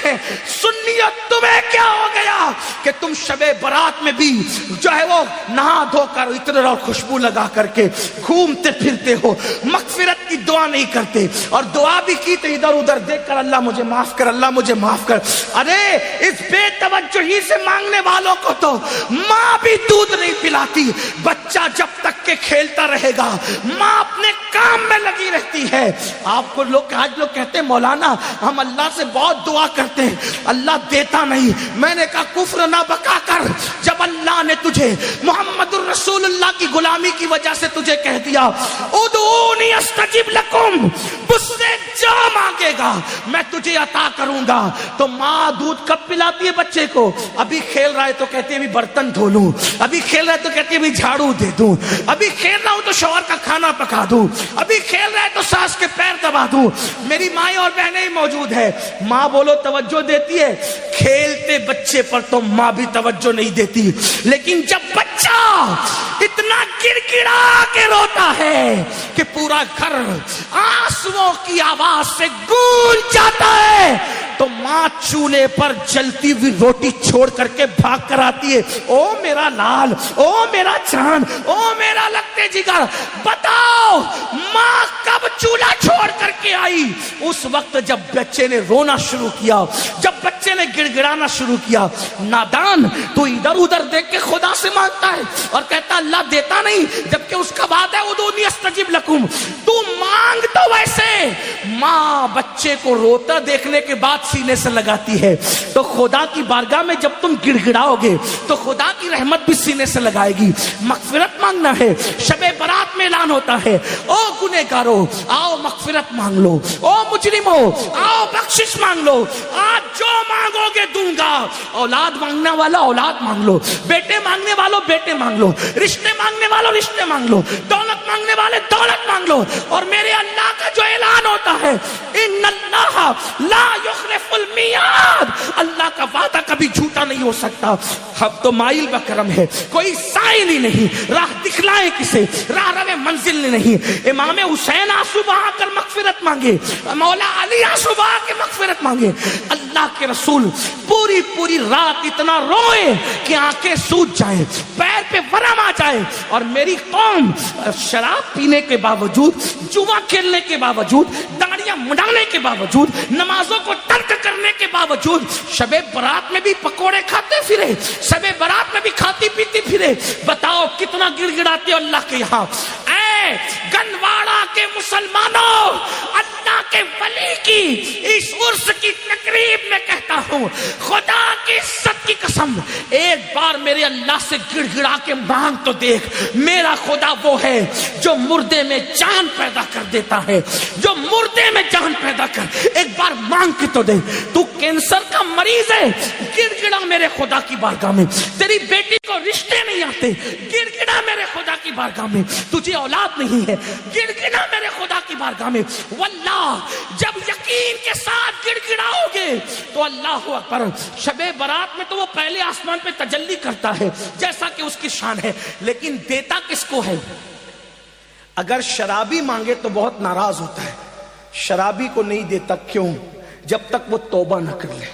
ہیں سنیت تمہیں کیا ہو گیا کہ تم شب برات میں بھی جو ہے وہ نہا دھو کر عطر اور خوشبو لگا کر کے گھومتے پھرتے ہو، مغفرت کی دعا نہیں کرتے، اور دعا بھی کی تو ادھر ادھر دیکھ کر اللہ مجھے معاف کر، اللہ مجھے معاف کر۔ ارے اس بے توجہی سے مانگنے والوں کو تو ماں بھی دودھ نہیں پلاتی۔ بچہ جب تک کہ کھیلتا رہے گا ماں اپنے کام میں لگی رہتی ہے۔ آپ کو لوگ آج لوگ کہتے ہیں مولانا ہم اللہ سے بہت دعا کرتے ہیں اللہ دیتا نہیں۔ میں نے کہا کفر نہ بکا کر، جب اللہ نے تجھے محمد الرسول اللہ کی غلامی کی وجہ سے تجھے کہہ دیا ادعونی استجب لکم، مجھ سے جو مانگے گا میں تجھے عطا کروں گا، تو ماں دودھ کب پلاتی ہے بچے کو؟ ابھی کھیل رہا ہے تو کہتے ہیں ابھی برتن دھو لوں، ابھی کھیل رہا ہے تو کہتے ہیں ابھی جھاڑو دے دوں، ابھی کھیل رہا ہوں تو شوہر کا کھانا پکا دوں، ابھی کھیل رہا ہے تو ساس کے پیر دبا دوں۔ میری مائیں اور بہنیں ہی موجود ہے، ماں بولو توجہ دیتی ہے، کھیلتے بچے پر تو ماں بھی توجہ نہیں دیتی، لیکن جب بچہ اتنا گڑگڑا کے روتا ہے کہ پورا گھر آنسوؤں کی آواز سے گونج جاتا ہے، تو ماں چولہے پر جلتی ہوئی روٹی چھوڑ کر کے بھاگ کر آتی ہے، او میرا لال، او میرا چاند، او میرا لگتے جگر، بتاؤ ماں کب چولہا چھوڑ کر کے آئی؟ اس وقت جب بچے نے رونا شروع کیا، جب بچے نے گڑگڑانا شروع کیا۔ نادان تو ادھر ادھر دیکھ کے خدا سے مانگتا ہے اور کہتا اللہ دیتا نہیں، جبکہ اس کا بات ہے ادعونی استجب لکم، تو مانگ تو ویسے۔ ماں بچے کو روتا دیکھنے کے بعد سینے سے لگاتی ہے، تو خدا کی بارگاہ میں جب تم گڑگڑاؤ گے تو خدا کی رحمت بھی سینے سے لگائے گی۔ مغفرت مانگنا ہے، شب برات میں اعلان ہوتا ہے او گنہگارو آؤ مغفرت مانگ لو، او مجرمو آؤ بخشش مانگ لو، آج جو مانگو گے دوں گا۔ اولاد مانگنے والا اولاد مانگ لو، بیٹے مانگنے والوں بیٹے مانگ لو، رشتے مانگنے والوں رشتے مانگ لو، دولت مانگنے والے دولت مانگ لو، اور میرے اللہ کا جو اعلان ہوتا ہے ان اللہ لا یخلف المیعاد، اللہ کا وعدہ کبھی جھوٹا نہیں ہو سکتا۔ اب تو مائل بکرم ہے، کوئی سائل ہی نہیں، راہ دکھلائے کسے، راہ رو منزل نہیں۔ امام حسین آنسو بہا کر مغفرت مانگے، مولا علی آنسو بہا کے مغفرت مانگے، اللہ کے رسول پوری پوری رات اتنا روئے کہ آنکھیں سوج جائیں، پیر پہ ورم آ جائے، اور میری قوم شراب پینے کے باوجود، جوا کھیلنے کے باوجود، داڑیاں مڈانے کے باوجود، نمازوں کو ترک کرنے کے باوجود شب برات میں بھی پکوڑے کھاتے پھرے، شب برات میں بھی کھاتی پیتی پھرے۔ بتاؤ کتنا گڑ گڑاتے اللہ کے یہاں۔ اے گنواڑا کے مسلمانوں، اللہ کے ولی کی اس عرس کی تقریب میں کہتا ہوں خدا کی عزت کی قسم، ایک بار میرے اللہ سے گڑ گڑا کے مانگ تو دیکھ۔ میرا خدا وہ ہے جو مردے میں جان پیدا کر دیتا ہے، جو مردے میں جان پیدا کر، ایک بار مانگ کے تو دے۔ تو کینسر کا مریض ہے، گڑ گڑا میرے خدا کی بارگاہ میں۔ تیری بیٹی کو رشتے نہیں آتے، گڑ گڑا میرے خدا کی بارگاہ میں۔ تجھے اولاد نہیں ہے، گڑ گڑا میرے خدا کی بارگاہ میں۔ واللہ جب یقین کے ساتھ گڑ گڑاؤ گے تو اللہ اکبر، شب برات میں تو وہ پہلے آسمان پہ تجلی کرتا ہے جیسا کہ اس کی شان ہے، لیکن دیتا کس کو ہے؟ اگر شرابی مانگے تو بہت ناراض ہوتا ہے، شرابی کو نہیں دیتا، کیوں؟ جب تک وہ توبہ نہ کر لے،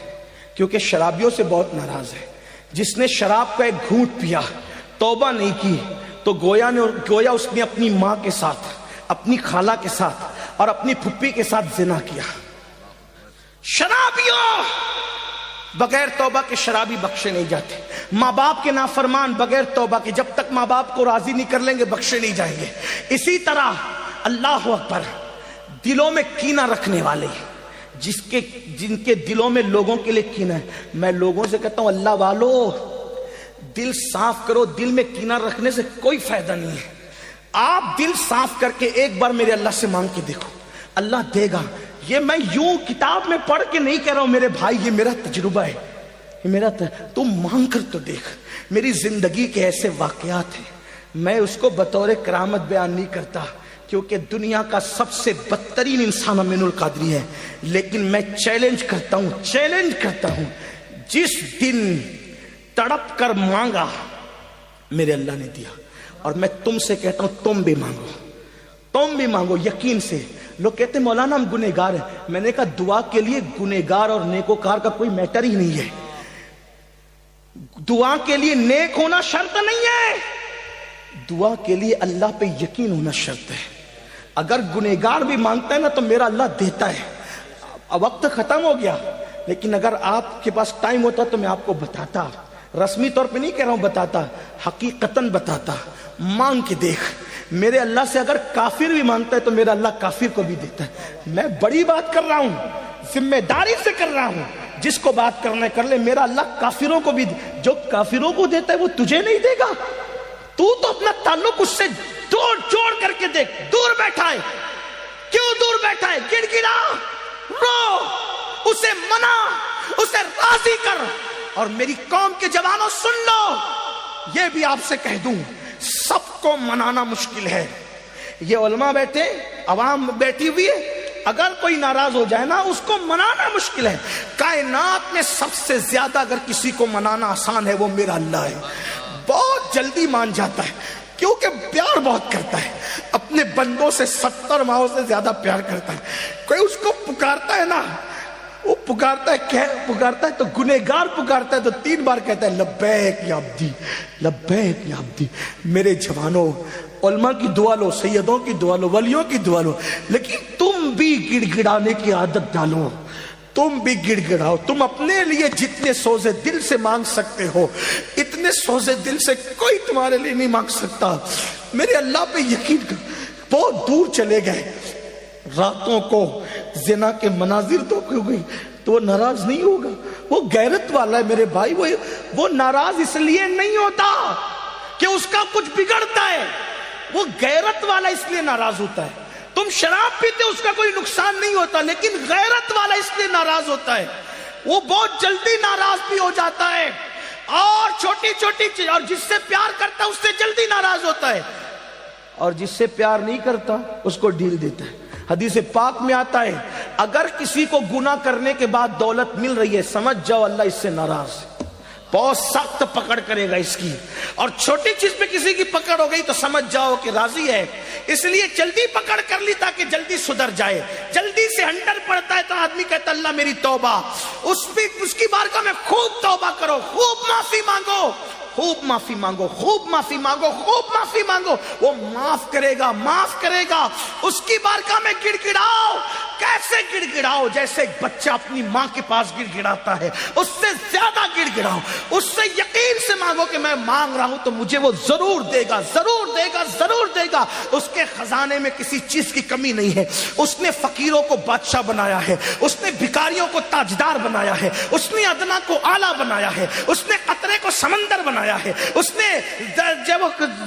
کیونکہ شرابیوں سے بہت ناراض ہے۔ جس نے شراب کا ایک گھونٹ پیا، توبہ نہیں کی، تو گویا اس نے اپنی ماں کے ساتھ، اپنی خالہ کے ساتھ اور اپنی پھپھی کے ساتھ زنا کیا۔ شرابیوں بغیر توبہ کے شرابی بخشے نہیں جاتے، ماں باپ کے نافرمان بغیر توبہ کے جب تک ماں باپ کو راضی نہیں کر لیں گے بخشے نہیں جائیں گے۔ اسی طرح اللہ اکبر، دلوں میں کینہ رکھنے والے، جن کے دلوں میں لوگوں کے لیے کینہ ہے، میں لوگوں سے کہتا ہوں اللہ والو دل صاف کرو، دل میں کینہ رکھنے سے کوئی فائدہ نہیں ہے۔ آپ دل صاف کر کے ایک بار میرے اللہ سے مانگ کے دیکھو، اللہ دے گا۔ یہ میں یوں کتاب میں پڑھ کے نہیں کہہ رہا ہوں میرے بھائی، یہ میرا تجربہ ہے، یہ میرا تم مانگ کر تو دیکھ۔ میری زندگی کے ایسے واقعات ہیں، میں اس کو بطور کرامت بیان نہیں کرتا کیونکہ دنیا کا سب سے بدترین انسان امین القادری ہے، لیکن میں چیلنج کرتا ہوں جس دن تڑپ کر مانگا میرے اللہ نے دیا۔ اور میں تم سے کہتا ہوں تم بھی مانگو یقین سے۔ لوگ کہتے ہیں مولانا ہم گنہگار ہیں. میں نے کہا دعا کے لیے گنہگار اور نیکوکار کا کوئی میٹر ہی نہیں ہے. دعا کے لیے نیک ہونا شرط نہیں ہے, دعا کے لیے اللہ پہ یقین ہونا شرط ہے. اگر گنہگار بھی مانگتا ہے نا تو میرا اللہ دیتا ہے. وقت ختم ہو گیا, لیکن اگر آپ کے پاس ٹائم ہوتا تو میں آپ کو بتاتا, رسمی طور پہ نہیں کہہ رہا ہوں, بتاتا, حقیقتاً بتاتا. مانگ کے دیکھ, میرے اللہ سے اگر کافر بھی مانگتا ہے تو میرا اللہ کافر کو بھی دیتا ہے. میں بڑی بات کر رہا ہوں, ذمہ داری سے کر رہا ہوں, جس کو بات کرنا ہے کر لے. میرا اللہ کافروں کو بھی, جو کافروں کو دیتا ہے وہ تجھے نہیں دے گا. تو اپنا تعلق اس سے جوڑ کر کے دیکھ. دور بیٹھا ہے, کیوں دور بیٹھا ہے؟ گڑ گڑا, رو, اسے منا, اسے راضی کر. اور میری قوم کے جوانوں سن لو, یہ بھی آپ سے کہہ دوں, سب کو منانا مشکل ہے. یہ علماء بیٹھے, عوام بیٹھی ہوئی ہے, اگر کوئی ناراض ہو جائے نا اس کو منانا مشکل ہے. کائنات میں سب سے زیادہ اگر کسی کو منانا آسان ہے وہ میرا اللہ ہے. بہت جلدی مان جاتا ہے کیونکہ پیار بہت کرتا ہے, اپنے بندوں سے 70 ماہوں سے زیادہ پیار کرتا ہے. کوئی اس کو پکارتا ہے نا, وہ پکارتا ہے, کیا پکارتا ہے تو گنہگار پکارتا ہے تو 3 بار کہتا ہے لبیک یا عبدی, لبیک یا عبدی. میرے جوانوں, علماء کی دعا لو, سیدوں کی دعا لو, ولیوں کی دعا لو, لیکن تم بھی گڑ گڑانے کی عادت ڈالو. تم بھی گڑ گڑاؤ. تم اپنے لیے جتنے سوزے دل سے مانگ سکتے ہو اتنے سوزے دل سے کوئی تمہارے لیے نہیں مانگ سکتا. میرے اللہ پہ یقین کر. بہت دور چلے گئے, راتوں کو زنا کے مناظر تو ہو گئی تو وہ ناراض نہیں ہوگا. وہ غیرت والا ہے میرے بھائی. وہ ناراض اس لیے نہیں ہوتا کہ اس کا کچھ بگڑتا ہے, وہ غیرت والا اس لیے ناراض ہوتا ہے. تم شراب پیتے اس کا کوئی نقصان نہیں ہوتا, لیکن غیرت والا اس لیے ناراض ہوتا ہے. وہ بہت جلدی ناراض بھی ہو جاتا ہے, اور چھوٹی چھوٹی چیز, اور جس سے پیار کرتا ہے اس سے جلدی ناراض ہوتا ہے, اور جس سے پیار نہیں کرتا اس کو ڈھیل دیتا ہے. حدیث پاک میں آتا ہے اگر کسی کو گناہ کرنے کے بعد دولت مل رہی ہے سمجھ جاؤ اللہ اس سے ناراض ہے, بہت سخت پکڑ کرے گا اس کی. اور چھوٹی چیز پہ کسی کی پکڑ ہو گئی تو سمجھ جاؤ کہ راضی ہے, اس لیے جلدی پکڑ کر لی تاکہ جلدی سدھر جائے. جلدی سے ہنٹر پڑتا ہے تو آدمی کہتا اللہ میری توبہ, اس کی بارگاہ میں خوب توبہ کرو, خوب معافی مانگو, خوب معافی مانگو, خوب معافی مانگو, خوب معافی مانگو. وہ معاف کرے گا, معاف کرے گا. اس کی بارگاہ میں گڑ گڑاؤ. کیسے گڑ گڑاؤ؟ جیسے ایک بچہ اپنی ماں کے پاس گڑ گڑاتا ہے, اس سے زیادہ گڑ گڑاؤ. اس سے یقین سے مانگو کہ میں مانگ رہا ہوں تو مجھے وہ ضرور دے گا, ضرور دے گا, ضرور دے گا. اس کے خزانے میں کسی چیز کی کمی نہیں ہے. اس نے فقیروں کو بادشاہ بنایا ہے, اس نے بھکاریوں کو تاجدار بنایا ہے, اس نے ادنا کو اعلیٰ بنایا ہے, اس نے قطرے کو سمندر بنایا ہے, اس نے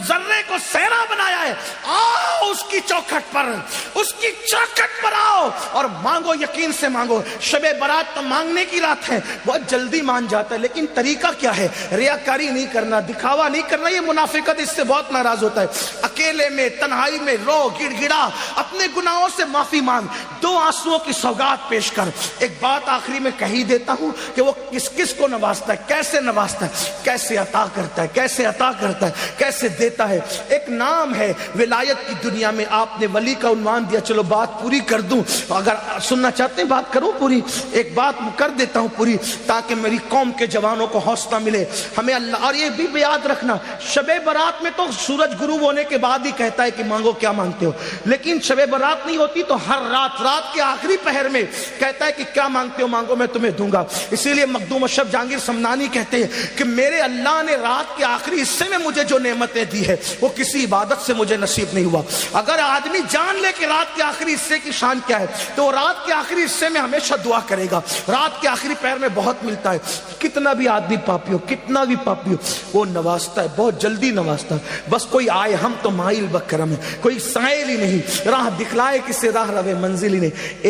ذرے کو صحرا بنایا ہے. آؤ اس کی چوکھٹ پر, اس کی چوکھٹ پر آؤ اور مانگو, یقین سے مانگو. شب برات تو مانگنے کی رات ہے, بہت جلدی مان جاتا ہے, لیکن طریقہ کیا ہے؟ ریاکاری نہیں کرنا, دکھاوا نہیں کرنا. یہ منافقت اس سے بہت ناراض ہوتا ہے. اکیلے میں تنہائی میں رو, گڑ گڑا, اپنے گناہوں سے معافی مانگ, 2 آنسوؤں کی سوگات پیش کر. ایک بات آخری میں کہی دیتا ہوں کہ وہ کس کس کو نوازتا ہے, کیسے نوازتا ہے, کیسے عطا کرتا ہے, کیسے عطا کرتا ہے, کیسے دیتا ہے. ایک نام ہے ولایت کی دنیا میں, آپ نے ولی کا عنوان دیا, چلو بات پوری کر دوں. اگر سننا چاہتے ہیں بات کروں پوری, ایک بات کر دیتا ہوں پوری تاکہ میری قوم کے جوانوں کو حوصلہ ملے. ہمیں اللہ, اور یہ بھی یاد رکھنا, شب برات میں تو سورج غروب ہونے کے بعد ہی کہتا ہے کہ مانگو کیا مانگتے ہو, لیکن شب برات نہیں ہوتی تو ہر رات کے آخری پہر میں کہتا ہے کہ کیا مانگتے ہو مانگو میں تمہیں دوں گا. اسی لیے مخدوم اشرف جہانگیر سمنانی کہتے ہیں کہ میرے اللہ نے رات کے آخری حصے میں مجھے جو نعمتیں دی ہے وہ کسی عبادت سے مجھے نصیب نہیں ہوا. اگر آدمی جان لے کہ رات کے آخری حصے کی شان کیا ہے تو رات کے آخری حصے میں ہمیشہ دعا کرے گا. رات کے آخری پہر میں بہت ملتا ہے. کتنا بھی آدمی پاپی ہو, کتنا بھی پاپی ہو, وہ نوازتا ہے, بہت جلدی نوازتا ہے. بس کوئی آئے ہم تو مائل بکرم ہے, کوئی سائل ہی نہیں, راہ دکھلائے کسے راہ روے منزل ہی نہیں.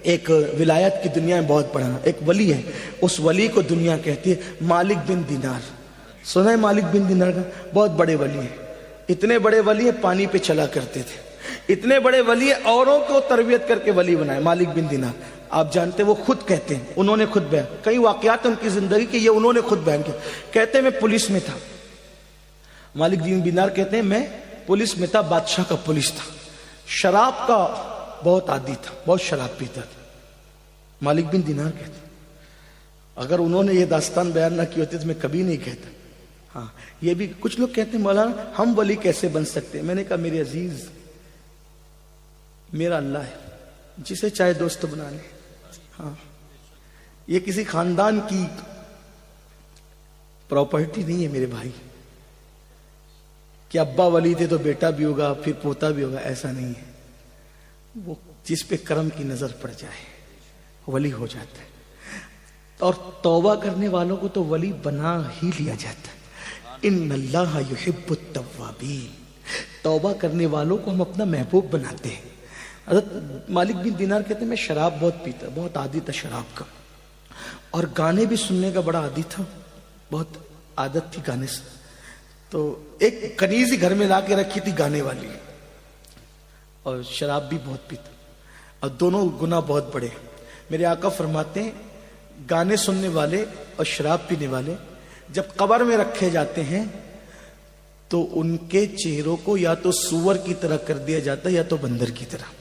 ایک ولایت کی دنیا میں بہت بڑا ایک ولی ہے, اس ولی کو دنیا کہتی ہے مالک بن دینار. سنا ہے مالک بن دینار کا؟ بہت بڑے ولی ہیں, اتنے بڑے ولی ہیں پانی پہ چلا کرتے تھے, اتنے بڑے ولی ہیں اوروں کو تربیت کر کے ولی بنائے. مالک بن دینار آپ جانتے, وہ خود کہتے ہیں, انہوں نے خود بیان, کئی واقعات ان کی زندگی کے, یہ انہوں نے خود بیان کیا. کہتے ہیں میں پولیس میں تھا. مالک بن دینار کہتے ہیں میں پولیس میں تھا, بادشاہ کا پولیس تھا, شراب کا بہت عادی تھا، بہت شراب پیتا تھا. مالک بن دینار کہتے اگر انہوں نے یہ داستان بیان نہ کی ہوتی تو میں کبھی نہیں کہتا. ہاں یہ بھی کچھ لوگ کہتے ہیں مولانا ہم ولی کیسے بن سکتے ہیں. میں نے کہا میرے عزیز میرا اللہ ہے جسے چاہے دوست بنا لے. ہاں یہ کسی خاندان کی پراپرٹی نہیں ہے میرے بھائی کہ ابا ولی تھے تو بیٹا بھی ہوگا پھر پوتا بھی ہوگا، ایسا نہیں ہے. وہ جس پہ کرم کی نظر پڑ جائے ولی ہو جاتا ہے. اور توبہ کرنے والوں کو تو ولی بنا ہی لیا جاتا ہے. ان اللہ یحب التوابین، توبہ کرنے والوں کو ہم اپنا محبوب بناتے ہیں. حضرت مالک بن دینار کہتے ہیں میں شراب بہت پیتا، بہت عادی تھا شراب کا، اور گانے بھی سننے کا بڑا عادی تھا، بہت عادت تھی گانے سے. تو ایک کنیز ہی گھر میں لا کے رکھی تھی گانے والی، اور شراب بھی بہت پیتا، اور دونوں گناہ بہت بڑے. میرے آقا فرماتے ہیں گانے سننے والے اور شراب پینے والے جب قبر میں رکھے جاتے ہیں تو ان کے چہروں کو یا تو سور کی طرح کر دیا جاتا ہے یا تو بندر کی طرح،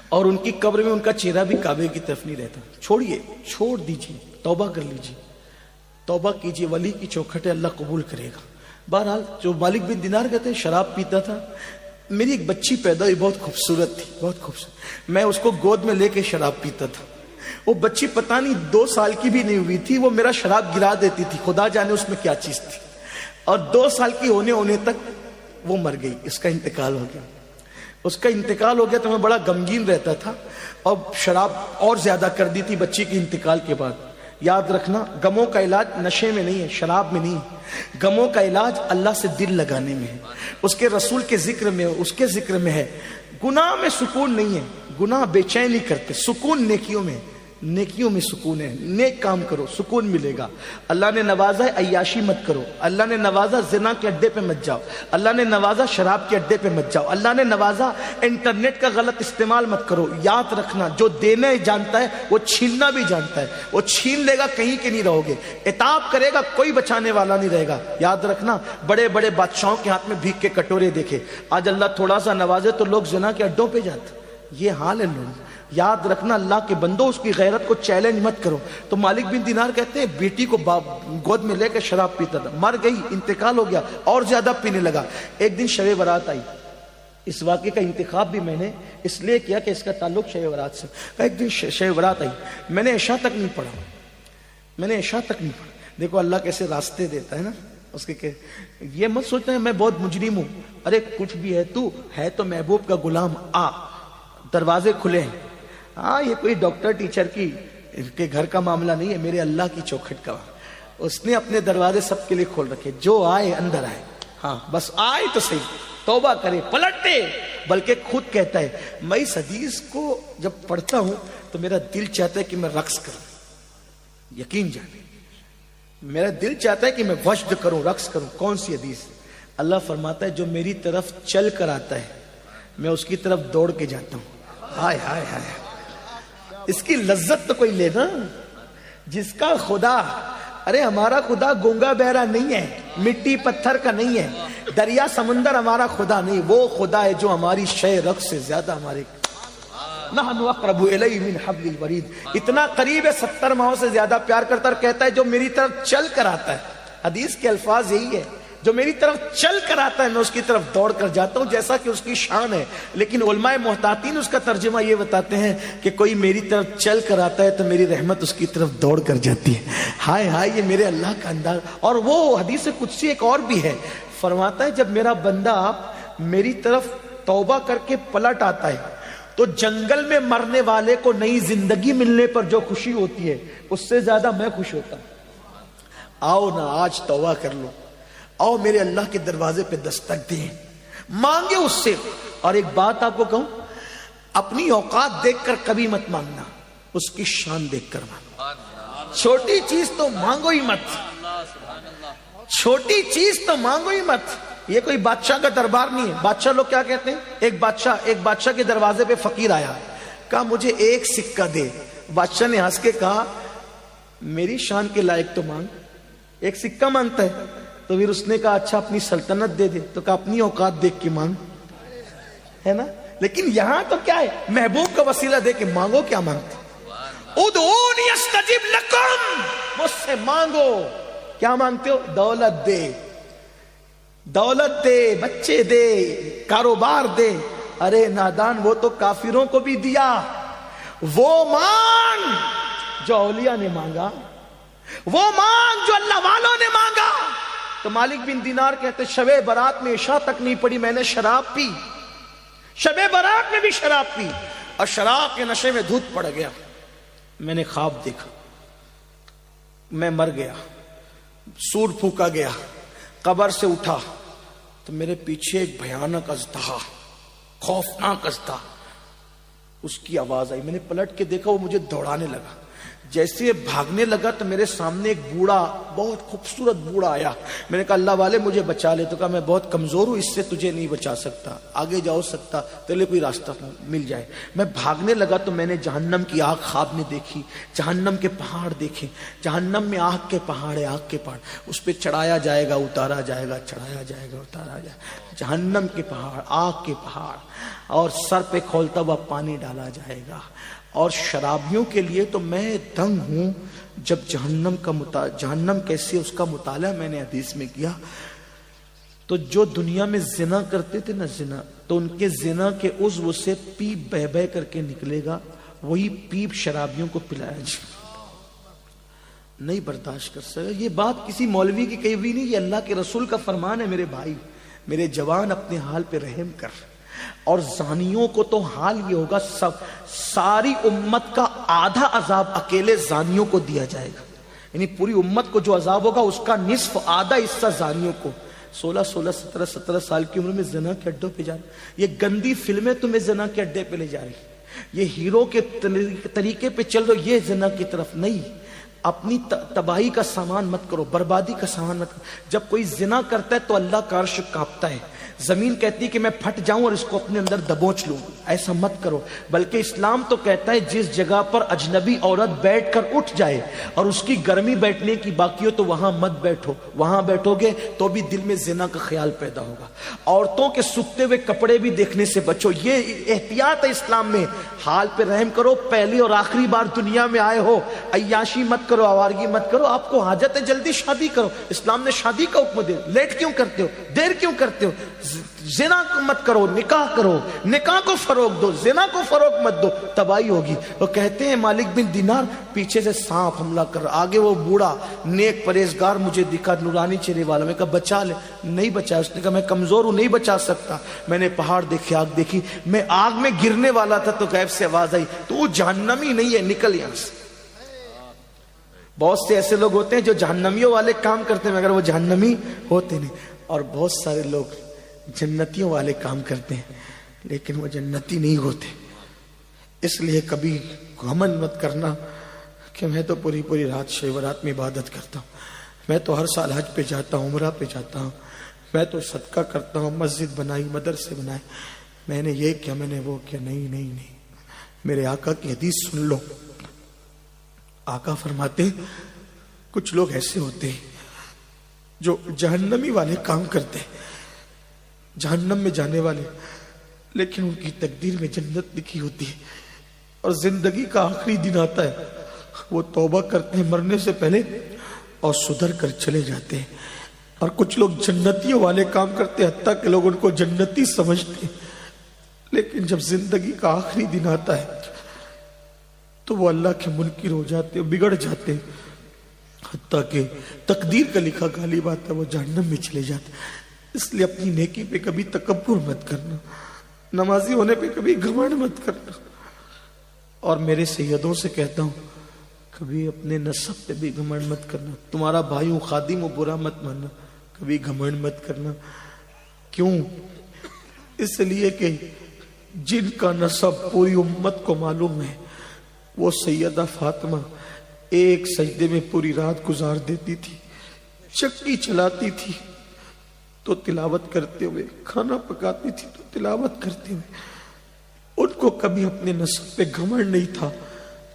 اور ان کی قبر میں ان کا چہرہ بھی کعبے کی طرف نہیں رہتا. چھوڑیے، چھوڑ دیجیے، توبہ کر لیجیے، توبہ کیجیے، ولی کی چوکھٹ ہے، اللہ قبول کرے گا. بہرحال جو مالک بن دینار کہتے ہیں شراب پیتا تھا. میری ایک بچی پیدا ہوئی، بہت خوبصورت تھی، بہت خوبصورت. میں اس کو گود میں لے کے شراب پیتا تھا. وہ بچی پتہ نہیں 2 سال کی بھی نہیں ہوئی تھی، وہ میرا شراب گرا دیتی تھی، خدا جانے اس میں کیا چیز تھی. اور 2 سال کی ہونے تک وہ مر گئی، اس کا انتقال ہو گیا. اس کا انتقال ہو گیا تو میں بڑا غمگین رہتا تھا، اور شراب اور زیادہ کر دی تھی بچی کے انتقال کے بعد. یاد رکھنا غموں کا علاج نشے میں نہیں ہے، شراب میں نہیں ہے. غموں کا علاج اللہ سے دل لگانے میں ہے، اس کے رسول کے ذکر میں ہے، اس کے ذکر میں ہے. گناہ میں سکون نہیں ہے، گناہ بے چینی کرتے، سکون نیکیوں میں، نیکیوں میں سکون ہے. نیک کام کرو سکون ملے گا. اللہ نے نوازا ہے عیاشی مت کرو، اللہ نے نوازا زنا کے اڈے پہ مت جاؤ، اللہ نے نوازا شراب کے اڈے پہ مت جاؤ، اللہ نے نوازا انٹرنیٹ کا غلط استعمال مت کرو. یاد رکھنا جو دینا جانتا ہے وہ چھیننا بھی جانتا ہے، وہ چھین لے گا کہیں کے نہیں رہو گے، عتاب کرے گا کوئی بچانے والا نہیں رہے گا. یاد رکھنا بڑے بڑے بادشاہوں کے ہاتھ میں بھیک کے کٹورے دیکھے، آج اللہ تھوڑا سا نوازے تو لوگ زنا کے اڈوں پہ جاتے. یہ حال ہے لوگ. یاد رکھنا اللہ کے بندو اس کی غیرت کو چیلنج مت کرو. تو مالک بن دینار کہتے ہیں بیٹی کو گود میں لے کے شراب پیتا تھا، مر گئی، انتقال ہو گیا، اور زیادہ پینے لگا. ایک دن شب برات آئی. اس واقعے کا انتخاب بھی میں نے اس لیے کیا کہ اس کا تعلق شب برات سے. ایک دن شب برات آئی، میں نے عشاء تک نہیں پڑھا، میں نے عشاء تک نہیں پڑھا. دیکھو اللہ کیسے راستے دیتا ہے نا. اس کے کہ یہ مت سوچنا ہے میں بہت مجرم ہوں، ارے کچھ بھی ہے، تو ہے تو محبوب کا غلام، آ دروازے کھلے ہیں. ہاں یہ کوئی ڈاکٹر ٹیچر کے گھر کا معاملہ نہیں ہے، میرے اللہ کی چوکھٹ کا. اس نے اپنے دروازے سب کے لیے کھول رکھے، جو آئے اندر آئے. ہاں بس آئے تو صحیح، توبہ کرے، پلٹے. بلکہ خود کہتا ہے میں اس حدیث کو جب پڑھتا ہوں تو میرا دل چاہتا ہے کہ میں رقص کروں. یقین جانے میرا دل چاہتا ہے کہ میں وجد کروں، رقص کروں. کون سی حدیث؟ اللہ فرماتا ہے جو میری طرف چل کر آتا ہے میں اس کی طرف دوڑ کے جاتا ہوں. ہائے ہائے ہائے، اس کی لذت تو کوئی لینا. جس کا خدا، ارے ہمارا خدا گونگا بہرا نہیں ہے، مٹی پتھر کا نہیں ہے، دریا سمندر ہمارا خدا نہیں. وہ خدا ہے جو ہماری شے رقص سے زیادہ ہمارے نحن اقرب الی من حبل الورید، اتنا قریب ہے، 70 ماہوں سے زیادہ پیار کرتا. اور کہتا ہے جو میری طرف چل کر آتا ہے، حدیث کے الفاظ یہی ہے، جو میری طرف چل کر آتا ہے میں اس کی طرف دوڑ کر جاتا ہوں، جیسا کہ اس کی شان ہے. لیکن علماء محتاطین اس کا ترجمہ یہ بتاتے ہیں کہ کوئی میری طرف چل کر آتا ہے تو میری رحمت اس کی طرف دوڑ کر جاتی ہے. ہائے ہائے، یہ میرے اللہ کا انداز. اور وہ حدیث قدسی ایک اور بھی ہے، فرماتا ہے جب میرا بندہ میری طرف توبہ کر کے پلٹ آتا ہے تو جنگل میں مرنے والے کو نئی زندگی ملنے پر جو خوشی ہوتی ہے اس سے زیادہ میں خوش ہوتا ہوں. آؤ نا آج توبہ کر لو، آؤ میرے اللہ کے دروازے پہ دستک دیں، مانگے اس سے. اور ایک بات آپ کو کہوں، اپنی اوقات دیکھ کر کبھی مت مانگنا، اس کی شان دیکھ کر مانگنا. چھوٹی چیز تو مانگو ہی مت، چھوٹی چیز تو مانگو ہی مت. یہ کوئی بادشاہ کا دربار نہیں ہے. بادشاہ لوگ کیا کہتے ہیں، ایک بادشاہ کے دروازے پہ فقیر آیا، کہا مجھے 1 سکہ دے. بادشاہ نے ہنس کے کہا میری شان کے لائق تو مانگ. 1 سکہ مانگتا ہے؟ تو پھر اس نے کہا اچھا اپنی سلطنت دے دے. تو کہا اپنی اوقات دیکھ کے مانگ، ہے نا. لیکن یہاں تو کیا ہے, محبوب کا وسیلہ دے کے مانگو. کیا مانگتے؟ ادعونی استجب لکم, مجھ سے مانگو. کیا مانگتے ہو؟ دولت دے, دولت دے, بچے دے, کاروبار دے. ارے نادان, وہ تو کافروں کو بھی دیا. وہ مانگ جو اولیاء نے مانگا, وہ مانگ جو اللہ والوں نے مانگا. تو مالک بن دینار کہتے شب برات میں عشاء تک نہیں پڑی, میں نے شراب پی. شب برات میں بھی شراب پی, اور شراب کے نشے میں دھوت پڑ گیا. میں نے خواب دیکھا, میں مر گیا, سور پھونکا گیا, قبر سے اٹھا تو میرے پیچھے ایک بھیانک اژدہا, خوفناک اژدہا, اس کی آواز آئی. میں نے پلٹ کے دیکھا, وہ مجھے دوڑانے لگا. جیسے بھاگنے لگا تو میرے سامنے ایک بوڑھا, بہت خوبصورت بوڑھا آیا. میں نے کہا اللہ والے مجھے بچا لے. تو کہا میں بہت کمزور ہوں, اس سے تجھے نہیں بچا سکتا, آگے جاؤ سکتا تیرے کوئی راستہ مل جائے. میں بھاگنے لگا تو میں نے جہنم کی آگ خواب میں دیکھی, جہنم کے پہاڑ دیکھے. جہنم میں آگ کے پہاڑ ہے, آگ کے پہاڑ, اس پہ چڑھایا جائے گا, اتارا جائے گا, چڑھایا جائے گا, اتارا جائے گا. جہنم کے پہاڑ, آگ کے پہاڑ, اور سر پہ کھولتا ہوا پانی ڈالا جائے گا. اور شرابیوں کے لیے تو میں دنگ ہوں. جب جہنم کیسے, اس کا مطالعہ میں نے حدیث میں کیا, تو جو دنیا میں زنا کرتے تھے نا, زنا, تو ان کے زنا کے عضو سے پیپ بہ بہ کر کے نکلے گا, وہی پیپ شرابیوں کو پلایا جائے. نہیں برداشت کر سکے. یہ بات کسی مولوی کی کہی ہوئی نہیں, یہ اللہ کے رسول کا فرمان ہے. میرے بھائی, میرے جوان, اپنے حال پہ رحم کر. اور زانیوں کو تو حال یہ ہوگا, ساری امت کا آدھا عذاب اکیلے زانیوں کو دیا جائے گا. یعنی پوری امت کو جو عذاب ہوگا اس کا نصف, آدھا حصہ زانیوں کو. 16 17 سال کی عمر میں زنا کے اڈوں پہ جا رہی, یہ گندی فلمیں تمہیں زنا کے اڈے پہ لے جا رہی, یہ ہیرو کے طریقے پہ چل رہے, یہ زنا کی طرف نہیں. اپنی تباہی کا سامان مت کرو, بربادی کا سامان مت کرو. جب کوئی زنا کرتا ہے تو اللہ کا عرش کانپتا ہے, زمین کہتی ہے کہ میں پھٹ جاؤں اور اس کو اپنے اندر دبوچ لوں. ایسا مت کرو. بلکہ اسلام تو کہتا ہے جس جگہ پر اجنبی عورت بیٹھ کر اٹھ جائے اور اس کی گرمی بیٹھنے کی باقی ہو تو وہاں مت بیٹھو. وہاں بیٹھو گے تو بھی دل میں زنا کا خیال پیدا ہوگا. عورتوں کے سکتے ہوئے کپڑے بھی دیکھنے سے بچو, یہ احتیاط ہے اسلام میں. حال پہ رحم کرو. پہلی اور آخری بار دنیا میں آئے ہو, عیاشی مت کرو, آوارگی مت کرو. آپ کو حاجت ہے جلدی شادی کرو, اسلام نے شادی کا حکم دیا. لیٹ کیوں کرتے ہو, دیر کیوں کرتے ہو؟ زنا مت کرو, نکاح کرو, نکاح کو فروغ دو, زنا کو فروغ مت دو, تباہی ہوگی. وہ کہتے ہیں مالک بن دینار, پیچھے سے سانپ حملہ کر, آگے وہ بوڑھا نیک پرہیزگار مجھے دکھا, نورانی چہرے والا. میں کہا بچا لے. نہیں بچا. اس نے کہا میں کمزور ہوں, نہیں بچا سکتا. میں نے پہاڑ دیکھے, آگ دیکھی, میں آگ میں گرنے والا تھا تو غیب سے آواز آئی, تو وہ جہنمی نہیں ہے, نکل یہاں سے. بہت سے ایسے لوگ ہوتے ہیں جو جہنمیوں والے کام کرتے ہیں مگر وہ جہنمی ہوتے نہیں, اور بہت سارے لوگ جنتیوں والے کام کرتے ہیں لیکن وہ جنتی نہیں ہوتے. اس لیے کبھی گھمنڈ مت کرنا کہ میں تو پوری رات شب برات میں عبادت کرتا ہوں, میں تو ہر سال حج پہ جاتا ہوں, عمرہ پہ جاتا ہوں, میں تو صدقہ کرتا ہوں, مسجد بنائی, مدرسے بنائے, میں نے یہ کیا, میں نے وہ کیا. نہیں. میرے آقا کی حدیث سن لو. آقا فرماتے ہیں کچھ لوگ ایسے ہوتے ہیں جو جہنمی والے کام کرتے ہیں, جہنم میں جانے والے, لیکن ان کی تقدیر میں جنت لکھی ہوتی ہے. اور زندگی کا آخری دن آتا ہے, وہ توبہ کرتے ہیں مرنے سے پہلے اور سدھر کر چلے جاتے ہیں. اور کچھ لوگ جنتیوں والے کام کرتے ہیں, حتیٰ کہ لوگ ان کو جنتی سمجھتے ہیں, لیکن جب زندگی کا آخری دن آتا ہے تو وہ اللہ کے منکر ہو جاتے ہیں, بگڑ جاتے ہیں, حتیٰ کہ تقدیر کا لکھا غالب آتا ہے, وہ جہنم میں چلے جاتے ہیں. اس لیے اپنی نیکی پہ کبھی تکبر مت کرنا, نمازی ہونے پہ کبھی گھمنڈ مت کرنا. اور میرے سیدوں سے کہتا ہوں کبھی اپنے نسب پہ بھی گھمنڈ مت کرنا. تمہارا بھائی ہوں, خادم ہوں, برا مت ماننا, کبھی گھمنڈ مت کرنا. کیوں؟ اس لیے کہ جن کا نسب پوری امت کو معلوم ہے, وہ سیدہ فاطمہ ایک سجدے میں پوری رات گزار دیتی تھی, چکی چلاتی تھی تو تلاوت کرتے ہوئے, کھانا پکاتی تھی تو تلاوت کرتے ہوئے. ان کو کبھی اپنے نسب پہ گھمنڈ نہیں تھا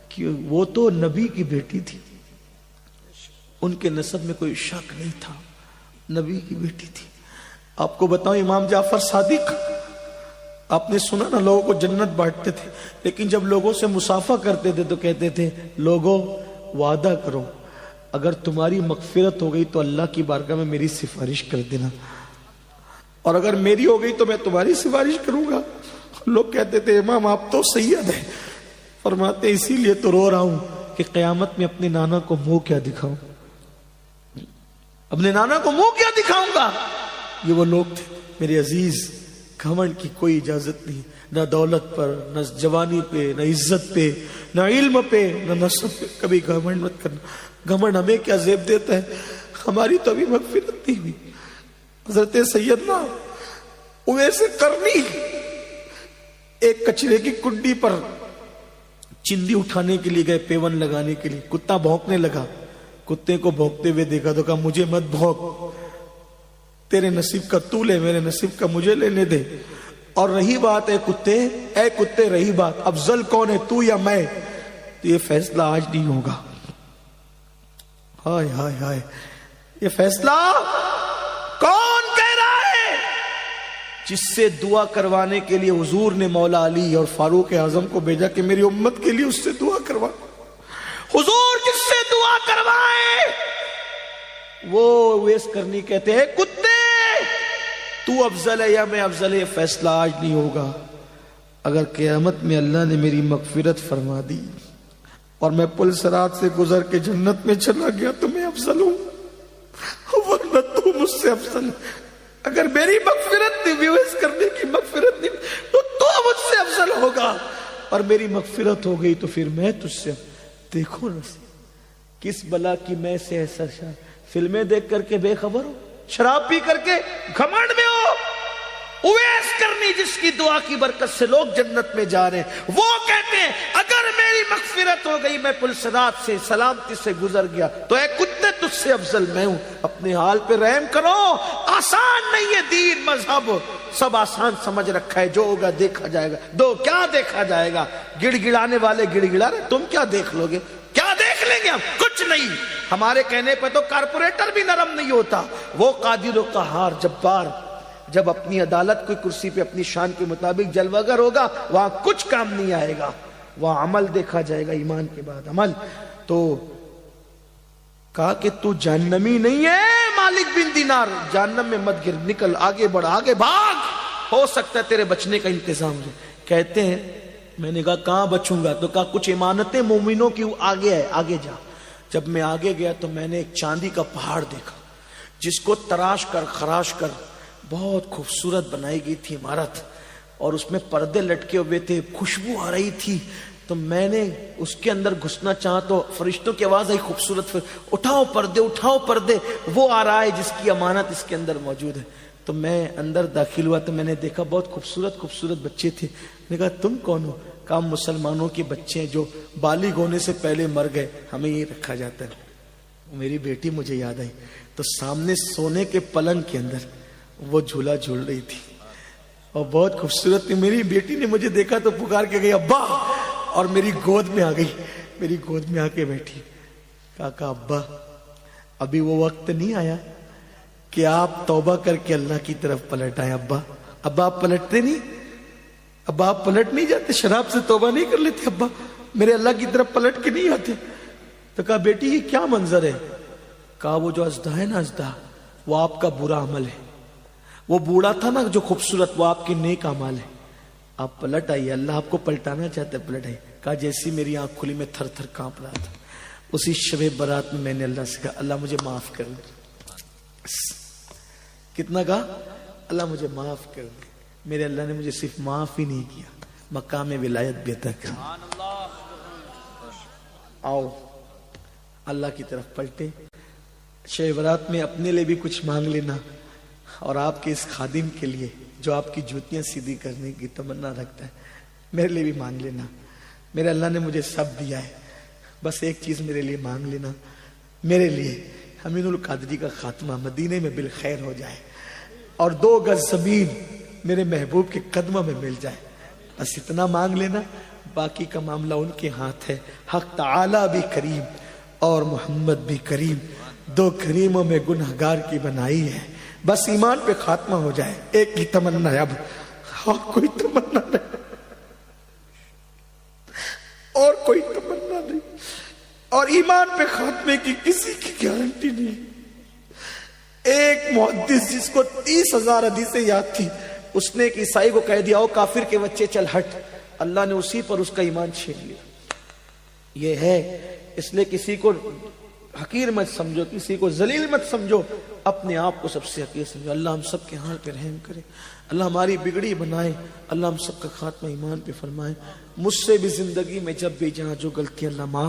کہ وہ تو نبی کی بیٹی تھی, ان کے نسب میں کوئی شک نہیں تھا, نبی کی بیٹی تھی. آپ کو بتاؤں امام جعفر صادق آپ نے سنا نا لوگوں کو جنت بانٹتے تھے، لیکن جب لوگوں سے مصافحہ کرتے تھے تو کہتے تھے لوگوں وعدہ کرو اگر تمہاری مغفرت ہو گئی تو اللہ کی بارگاہ میں میری سفارش کر دینا، اور اگر میری ہو گئی تو میں تمہاری سفارش کروں گا۔ لوگ کہتے تھے امام آپ تو سید ہیں، فرماتے اسی لیے تو رو رہا ہوں کہ قیامت میں اپنے نانا کو منہ کیا دکھاؤں، اپنے نانا کو منہ کیا دکھاؤں گا۔ یہ وہ لوگ تھے میرے عزیز، گھمنڈ کی کوئی اجازت نہیں، نہ دولت پر، نہ جوانی پہ، نہ عزت پہ، نہ علم پہ، نہ نسب پہ۔ کبھی گھمنڈ مت کرنا۔ گھمنڈ ہمیں کیا زیب دیتا ہے، ہماری تو ابھی مغفرت نہیں ہوئی۔ حضرت سیدنا اویس قرنی ایک کچرے کی کنڈی پر چندی اٹھانے کے لیے گئے، پیون لگانے کے لیے، کتا بھونکنے لگا، کتے کو بھونکتے ہوئے دیکھا تو کہا مجھے مت بھونک، تیرے نصیب کا تو لے، میرے نصیب کا مجھے لینے دے۔ اور رہی بات اے کتے رہی بات افضل کون ہے، تو یا میں، تو یہ فیصلہ آج نہیں ہوگا۔ ہائے ہائے ہائے، یہ فیصلہ کون کہہ رہا ہے؟ جس سے دعا کروانے کے لیے حضور نے مولا علی اور فاروق اعظم کو بھیجا کہ میری امت کے لیے اس سے دعا کروا۔ حضور جس سے دعا کروائے وہ اویس کرنی کہتے ہیں کتے تو افضل ہے یا میں افضل ہے، یہ فیصلہ آج نہیں ہوگا۔ اگر قیامت میں اللہ نے میری مغفرت فرما دی اور میں پل صراط سے گزر کے جنت میں چلا گیا تو میں افضل ہوں، ورنہ تو مجھ سے افضل ہے۔ اگر میری مغفرت نہیں، اویس کرنے کی مغفرت نہیں، تو مجھ سے افضل ہوگا، اور میری مغفرت ہو گئی تو پھر میں تجھ سے۔ دیکھو نا کس بلا کی میں سے ایسا فلمیں دیکھ کر کے بے خبر ہو، شراب پی کر کے گھمنڈ میں ہو۔ اویس کرنی جس کی دعا کی برکت سے لوگ جنت میں جا رہے ہیں، وہ کہتے ہیں اگر میری مغفرت ہو گئی، میں پل صراط سے سلامتی سے گزر گیا تو اے کتے تجھ سے افضل میں ہوں۔ اپنے حال پہ رحم کرو، آسان نہیں ہے دین مذہب، سب آسان سمجھ رکھا ہے، جو ہوگا دیکھا جائے گا۔ دو کیا دیکھا جائے گا، گڑ گڑانے والے گڑ گڑا رہے، تم کیا دیکھ لو گے، کیا دیکھ لیں گے ہم، کچھ نہیں۔ ہمارے کہنے پہ تو کارپوریٹر بھی نرم نہیں ہوتا، وہ قادر و قہار جبار جب اپنی عدالت کوئی کرسی پہ اپنی شان کے مطابق جلوہ گر ہوگا، وہاں کچھ کام نہیں آئے گا، وہاں عمل دیکھا جائے گا، ایمان کے بعد عمل۔ تو کہا کہ تو جہنمی نہیں ہے مالک بن دینار، جہنم میں مت گر، نکل، آگے بڑھ، آگے بھاگ، ہو سکتا ہے تیرے بچنے کا انتظام ہو۔ کہتے ہیں میں نے کہا کہاں بچوں گا، تو کہا کچھ امانتیں مومنوں کی آگے ہے، آگے جا۔ جب میں آگے گیا تو میں نے ایک چاندی کا پہاڑ دیکھا جس کو تراش کر خراش کر بہت خوبصورت بنائی گئی تھی عمارت، اور اس میں پردے لٹکے ہوئے تھے، خوشبو آ رہی تھی۔ تو میں نے اس کے اندر گھسنا چاہا تو فرشتوں کی آواز آئی خوبصورت، اٹھاؤ پردے، اٹھاؤ پردے، وہ آ رہا ہے جس کی امانت اس کے اندر موجود ہے۔ تو میں اندر داخل ہوا تو میں نے دیکھا بہت خوبصورت خوبصورت بچے تھے۔ میں نے کہا تم کون ہو؟ کہا مسلمانوں کے بچے ہیں جو بالغ ہونے سے پہلے مر گئے، ہمیں یہ رکھا جاتا ہے۔ میری بیٹی مجھے یاد آئی، تو سامنے سونے کے پلنگ کے اندر وہ جھولا جھول رہی تھی اور بہت خوبصورت تھی۔ میری بیٹی نے مجھے دیکھا تو پکار کے گئی ابا، اور میری گود میں آ گئی، میری گود میں آ کے بیٹھی۔ کہا ابا ابھی وہ وقت نہیں آیا کہ آپ توبہ کر کے اللہ کی طرف پلٹ آئے۔ ابا آپ پلٹتے نہیں؟ ابا آپ پلٹ نہیں جاتے؟ شراب سے توبہ نہیں کر لیتے ابا؟ میرے اللہ کی طرف پلٹ کے نہیں آتے؟ تو کہا بیٹی یہ کیا منظر ہے؟ کہا وہ جو اژدھا ہے نا، اژدھا وہ آپ کا برا عمل ہے، وہ بوڑھا تھا نا جو خوبصورت، وہ آپ کے نیک اعمال ہے، آپ پلٹ آئیے، اللہ آپ کو پلٹانا چاہتا ہے، پلٹ آئیے۔ کہا جیسی میری آنکھ کھلی میں تھر تھر کانپ رہا تھا، اسی شب برات میں نے اللہ سے کہا اللہ مجھے معاف کر دے۔ کتنا کہا؟ اللہ مجھے معاف کر دے۔ میرے اللہ نے مجھے صرف معاف ہی نہیں کیا، مقام ولایت بھی عطا کر۔ آؤ اللہ کی طرف پلٹے، شب برات میں اپنے لیے بھی کچھ مانگ لینا، اور آپ کے اس خادم کے لیے جو آپ کی جوتیاں سیدھی کرنے کی تمنا رکھتا ہے، میرے لیے بھی مانگ لینا۔ میرے اللہ نے مجھے سب دیا ہے، بس ایک چیز میرے لیے مانگ لینا، میرے لیے امین القادری کا خاتمہ مدینے میں بالخیر ہو جائے، اور 2 گز زمین میرے محبوب کے قدموں میں مل جائے، بس اتنا مانگ لینا، باقی کا معاملہ ان کے ہاتھ ہے۔ حق تعالی بھی کریم اور محمد بھی کریم، 2 کریموں میں گنہگار کی بنائی ہے، بس ایمان پہ خاتمہ ہو جائے۔ ایک ہی تمنا ہے اب، اور کوئی تمنا نہیں، اور کوئی تمنا نہیں، اور ایمان پہ خاتمے کی کسی کی گارنٹی نہیں۔ ایک محدث جس کو 30,000 حدیثیں یاد تھی، اس نے ایک عیسائی کو کہہ دیا، او کافر کے بچے چل ہٹ، اللہ نے اسی پر اس کا ایمان چھین لیا۔ یہ ہے، اس لیے کسی کو حقیر مت سمجھو، کسی کو ذلیل مت سمجھو، اپنے آپ کو سب سے حقیر سمجھو۔ اللہ ہم سب کے حال پہ رحم کرے، اللہ ہماری بگڑی بنائے، اللہ ہم سب کا خاتمہ ایمان پہ فرمائے۔ مجھ سے بھی زندگی میں جب بھی جہاں جو غلطی اللہ معاف